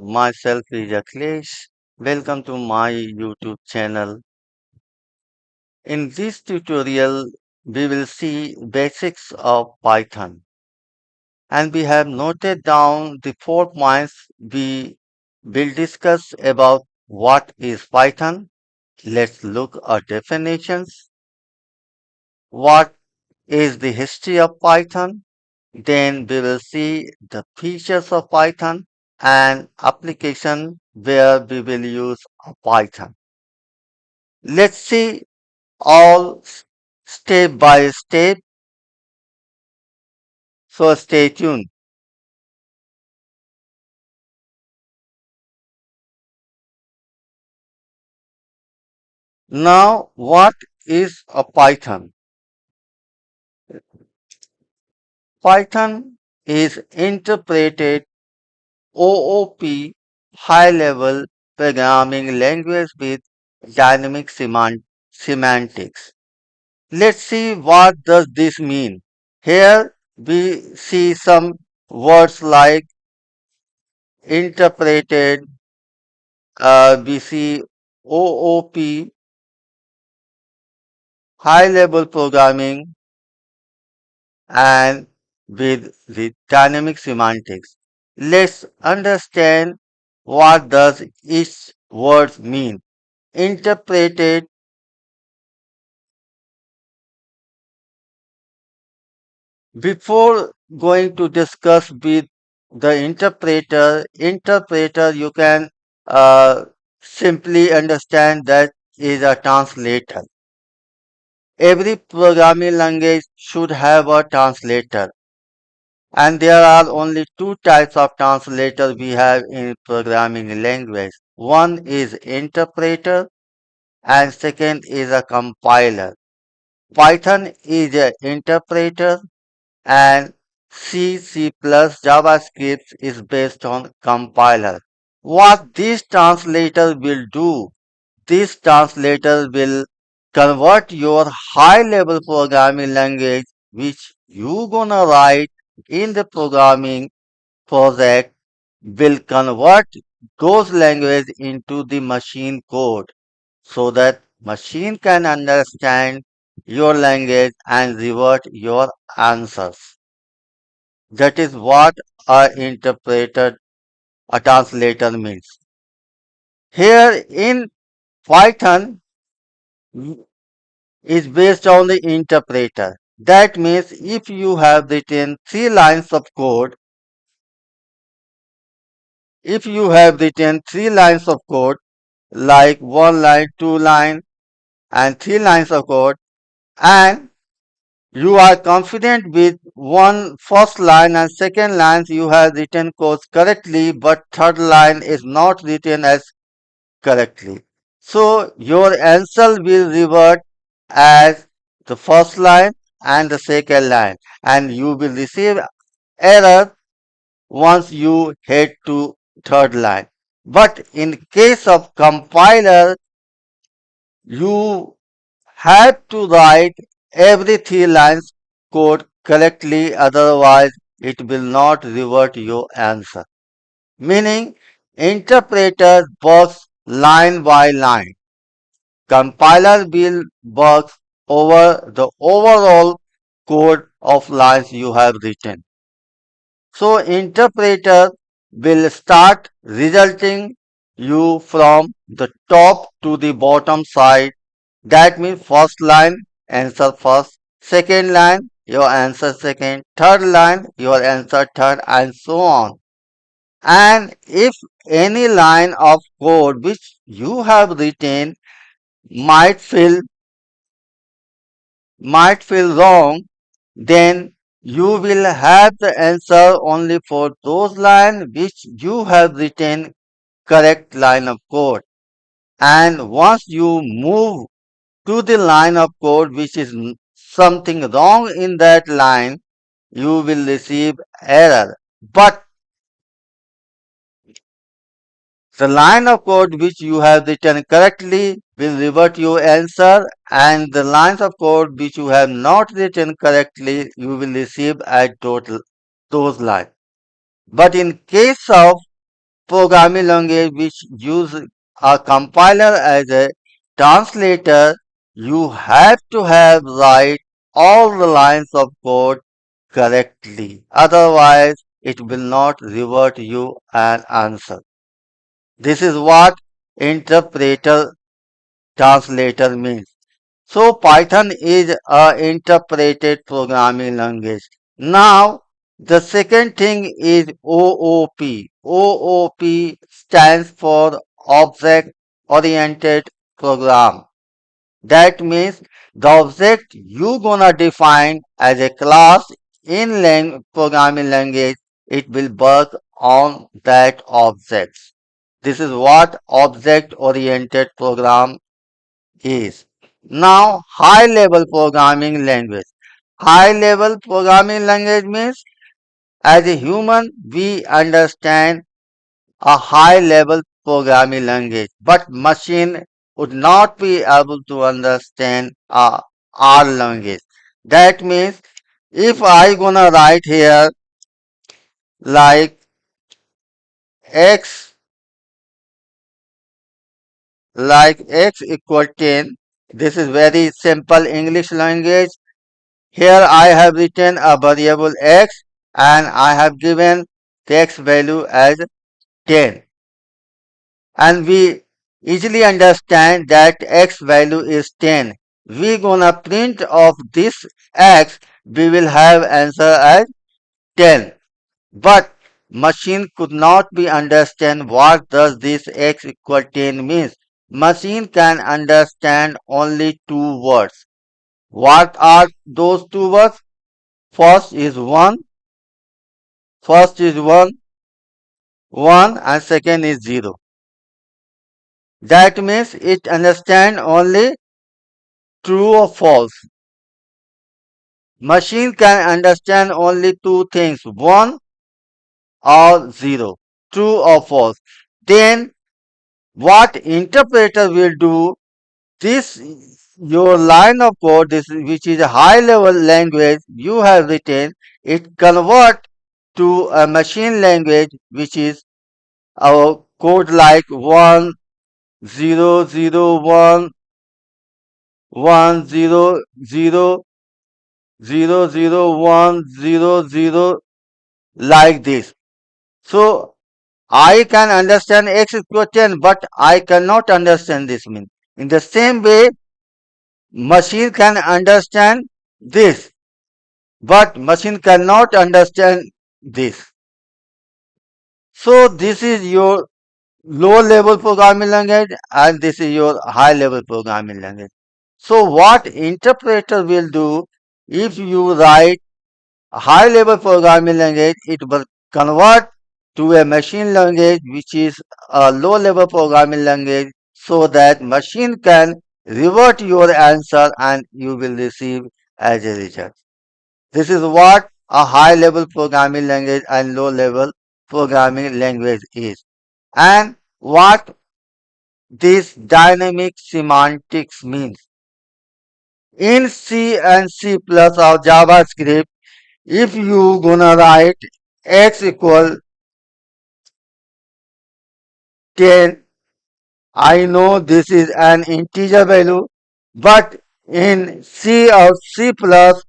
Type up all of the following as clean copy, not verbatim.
Myself is Akhilesh. Welcome to my YouTube channel. In this tutorial, we will see basics of Python, and we have noted down the 4 points we will discuss about what is Python. Let's look at definitions. What is the history of Python? Then we will see the features of Python and application where we will use Python. Let's see all step by step. So stay tuned. Now, what is a Python? Python is interpreted OOP high level programming language with dynamic semantics. Let's see what does this mean. Here we see some words like interpreted, we see OOP, high level programming, and with the dynamic semantics. Let's understand what does each word mean. Interpreted. Before going to discuss with the interpreter you can uh, simply understand that is a translator. Every programming language should have a translator, and there are only two types of translator we have in programming language. One is interpreter and second is a compiler. Python is an interpreter and C JavaScript is based on compiler. What this translator will do, this translator will convert your high level programming language which you gonna write in the programming project will convert those language into the machine code so that machine can understand your language and revert your answers. That is what a translator means. Here in Python is based on the interpreter. That means if you have written 3 lines of code, if you have written 3 lines of code, like 1 line, 2 line, and 3 lines of code, and you are confident with one first line and second lines you have written codes correctly, but third line is not written as correctly. So your answer will revert as the first line and the second line, and you will receive error once you head to third line. But in case of compiler, you have to write every 3 lines code correctly, otherwise it will not revert your answer. Meaning interpreter works line by line. Compiler will work over the overall code of lines you have written. So interpreter will start resulting you from the top to the bottom side. That means first line answer first, second line your answer second, third line your answer third, and so on. And if any line of code which you have written might feel might feel wrong, then you will have the answer only for those lines which you have written correct line of code. And once you move to the line of code which is something wrong in that line, you will receive error. But the line of code which you have written correctly will revert your answer, and the lines of code which you have not written correctly, you will receive at total those lines. But in case of programming language which use a compiler as a translator, you have to have write all the lines of code correctly. Otherwise, it will not revert you an answer. This is what interpreter translator means. So Python is a interpreted programming language. Now the second thing is OOP. OOP stands for Object Oriented Program. That means the object you gonna define as a class in programming language, it will work on that object. This is what object oriented program is. Now, high level programming language. High level programming language means as a human we understand a high level programming language, but machine would not be able to understand our language. That means if I gonna write here like x x equal 10, this is very simple English language. Here I have written a variable x and I have given the x value as 10. And we easily understand that x value is 10. We gonna print of this x, we will have answer as 10. But machine could not be understand what does this x equal 10 means. Machine can understand only two words. What are those two words? First is 1, first is 1, 1 and second is 0. That means it understand only true or false. Machine can understand only two things, 1 or 0, true or false. Then what interpreter will do, this your line of code, this which is a high level language you have written, it convert to a machine language which is our code like 1 0 0 1 1 0 0 0 0 1 0 0 like this. So I can understand x equal 10, but I cannot understand this mean. In the same way, machine can understand this, but machine cannot understand this. So this is your low level programming language and this is your high level programming language. So what interpreter will do, if you write a high level programming language, it will convert to a machine language which is a low level programming language so that machine can revert your answer and you will receive as a result. This is what a high level programming language and low level programming language is. And what this dynamic semantics means. In C and C plus or JavaScript, if you gonna write x equal 10, I know this is an integer value, but in C or C plus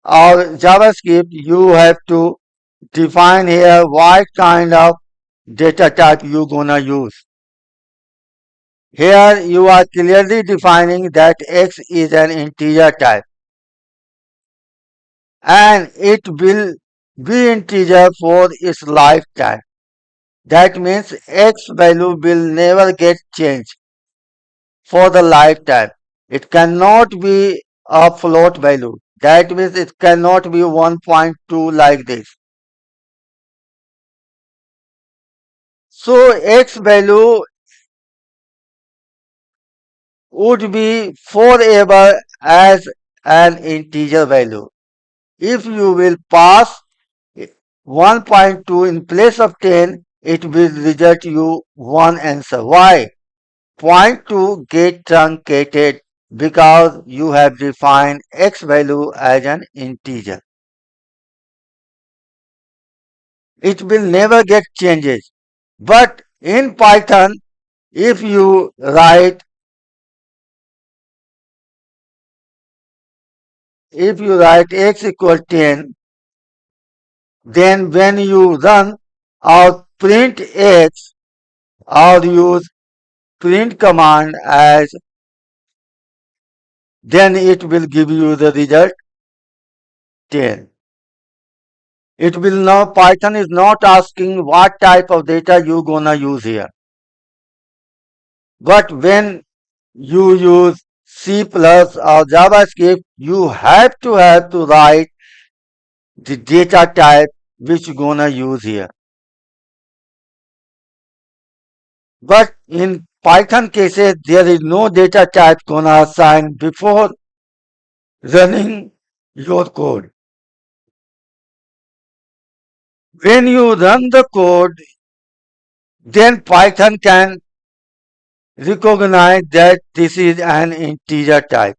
or JavaScript, you have to define here what kind of data type you gonna use. Here you are clearly defining that x is an integer type and it will be integer for its lifetime. That means x value will never get changed for the lifetime. It cannot be a float value. That means it cannot be 1.2 like this. So x value would be forever as an integer value. If you will pass 1.2 in place of 10, it will result you one answer. Why? Point 2 get truncated because you have defined x value as an integer. It will never get changes. But in Python, if you write x equal 10, then when you run or print x or use print command as, then it will give you the result 10. It will not, Python is not asking what type of data you gonna use here. But when you use C plus or JavaScript, you have to write the data type which you gonna use here. But in Python cases, there is no data type gonna assign before running your code. When you run the code, then Python can recognize that this is an integer type.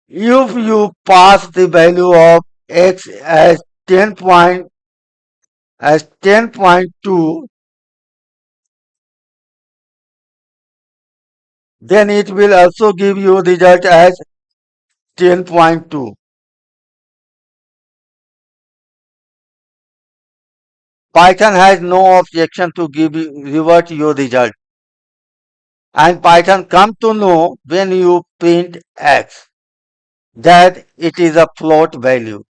If you pass the value of x as 10.2, then it will also give you result as 10.2. Python has no objection to revert your result. And Python come to know when you print x that it is a float value.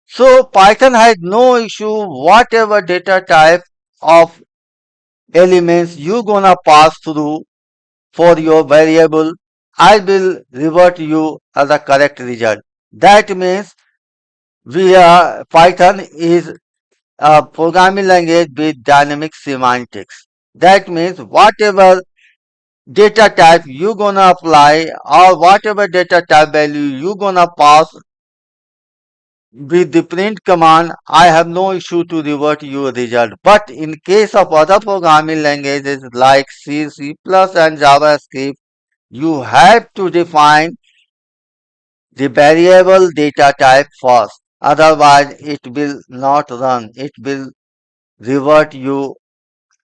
So Python has no issue whatever data type of elements you gonna pass through for your variable, I will revert you as a correct result. That means Python is a programming language with dynamic semantics. That means whatever data type you gonna apply or whatever data type value you gonna pass with the print command, I have no issue to revert your result. But in case of other programming languages like C, C++ and JavaScript, you have to define the variable data type first. Otherwise, it will not run. It will revert you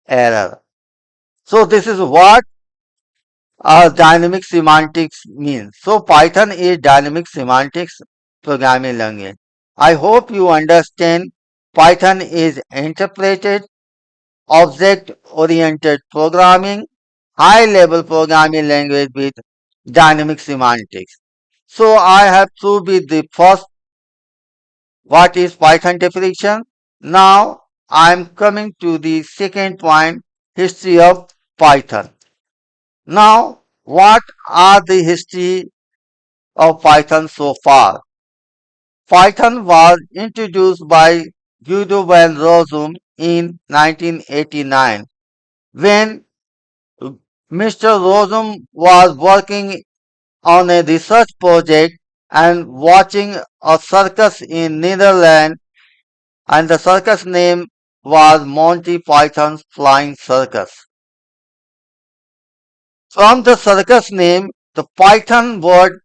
error. So this is what dynamic semantics means. So Python is dynamic semantics programming language. I hope you understand Python is interpreted object-oriented programming, high-level programming language with dynamic semantics. So I have to be the first what is Python definition. Now I am coming to the second point, history of Python. Now what are the history of Python so far? Python was introduced by Guido van Rossum in 1989 when Mr. Rossum was working on a research project and watching a circus in Netherlands, and the circus name was Monty Python's Flying Circus. From the circus name, the Python word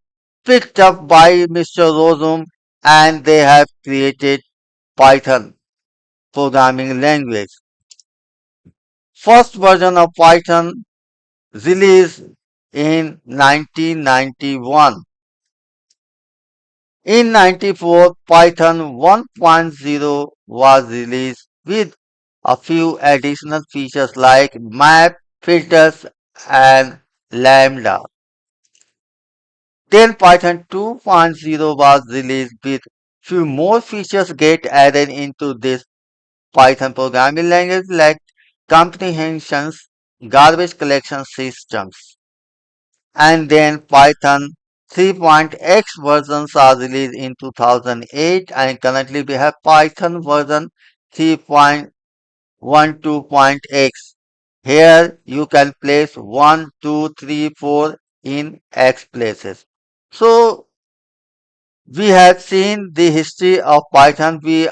picked up by Mr. Rossum, and they have created Python programming language. First version of Python released in 1991. In 94, Python 1.0 was released with a few additional features like map, filters, and lambda. Then Python 2.0 was released with few more features get added into this Python programming language like comprehensions, garbage collection systems. And then Python 3.x versions are released in 2008, and currently we have Python version 3.12.x. Here you can place 1, 2, 3, 4 in x places. So we have seen the history of Python. We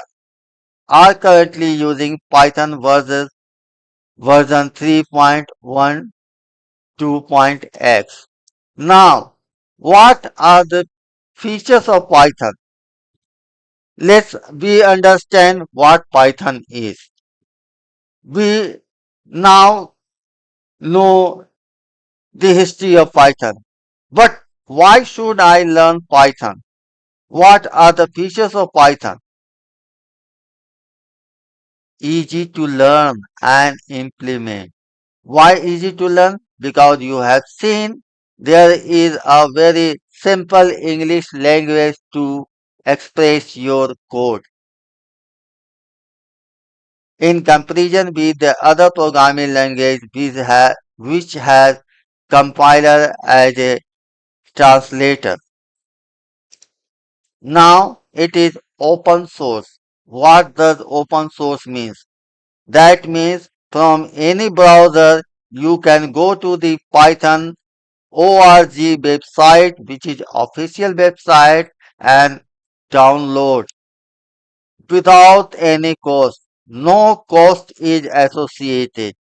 are currently using Python version 3.12.x. Now, what are the features of Python? we understand what Python is. We now know the history of Python. But why should I learn Python? What are the features of Python? Easy to learn and implement. Why easy to learn? Because you have seen there is a very simple English language to express your code. In comparison with the other programming language which has compiler as a translator. Now it is open source. What does open source means? That means from any browser you can go to the Python org website, which is official website, and download without any cost. No cost is associated.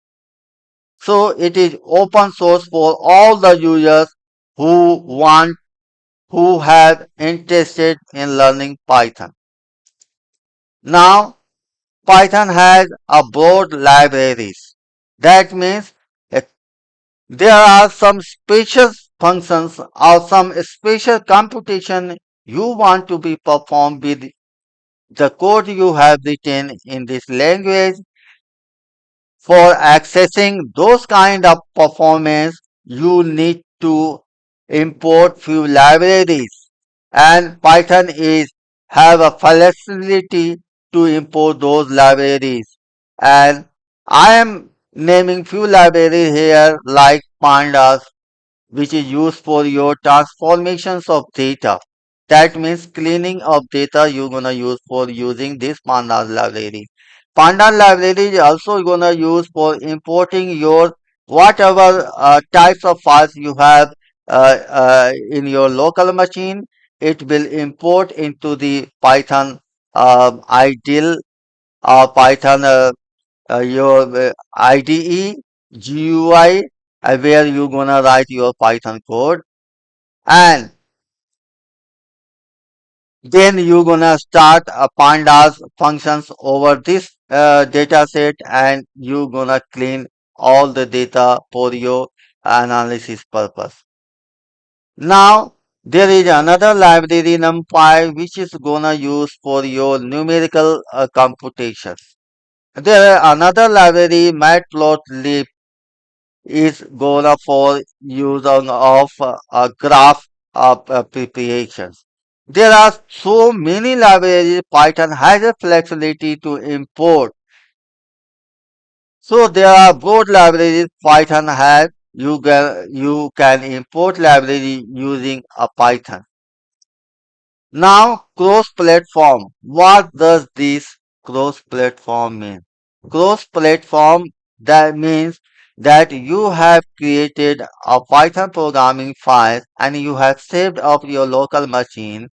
So it is open source for all the users who have interested in learning Python. Now Python has a broad libraries. That means there are some special functions or some special computation you want to be performed with the code you have written in this language. For accessing those kind of performance, you need to import few libraries, and Python is have a flexibility to import those libraries. And I am naming few libraries here like pandas, which is used for your transformations of data. That means cleaning of data you're gonna use for using this pandas library. Pandas library is also gonna use for importing your whatever types of files you have in your local machine. It will import into the Python ideal Python your IDE, GUI, where you're gonna write your Python code, and then you're gonna start pandas functions over this data set, and you're gonna clean all the data for your analysis purpose. Now there is another library NumPy which is gonna use for your numerical computations. There are another library matplotlib is gonna for use of graph preparations. There are so many libraries Python has a flexibility to import. So there are both libraries Python has. You can import library using a Python. Now cross-platform. What does this cross-platform mean? Cross-platform, that means that you have created a Python programming file and you have saved up your local machine,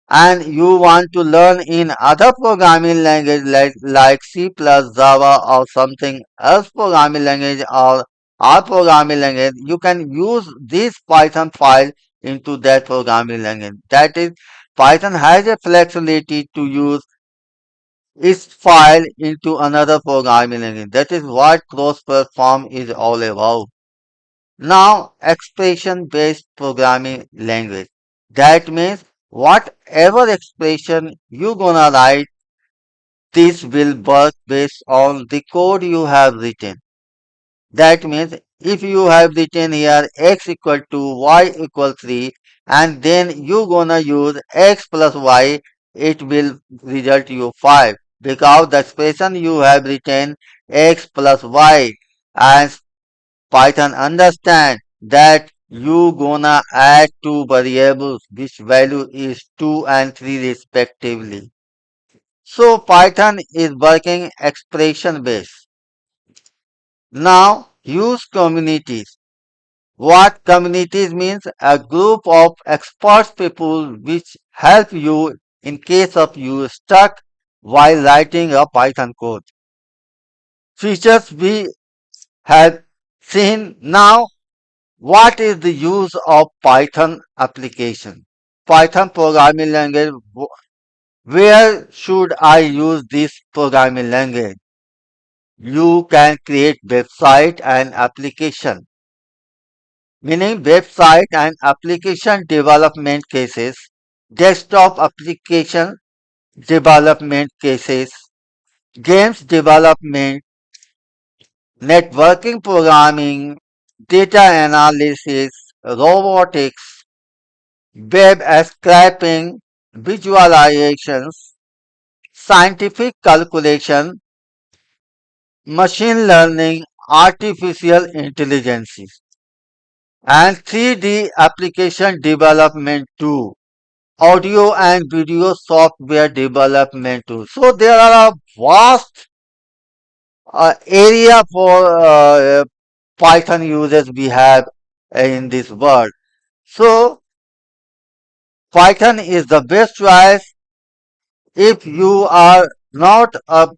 and you want to learn in other programming language like C plus Java or something else programming language or R programming language, you can use this Python file into that programming language. That is, Python has a flexibility to use its file into another programming language. That is what cross-platform is all about. Now, expression-based programming language. That means whatever expression you gonna write, this will work based on the code you have written. That means if you have written here x equal to y equal 3, and then you gonna use x plus y, it will result you 5, because the expression you have written x plus y, and Python understand that you gonna add two variables which value is 2 and 3 respectively. So Python is working expression based. Now use communities. What communities means? A group of expert people which help you in case of you stuck while writing a Python code. Features we have seen. Now what is the use of Python application? Python programming language Where should I use this programming language? You can create website and application, meaning website and application development cases, desktop application development cases, games development, networking programming, data analysis, robotics, web scraping, visualizations, scientific calculation, machine learning, artificial intelligence, and 3D application development too. Audio and video software development too. So there are a vast area for Python users we have in this world. So Python is the best choice if you are not a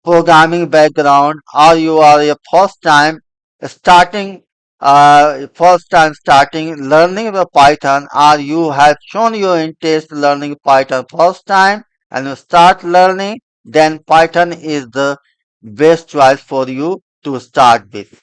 programming background or you are a first time starting learning the Python, or you have shown your interest learning Python first time and you start learning, then Python is the best choice for you to start with.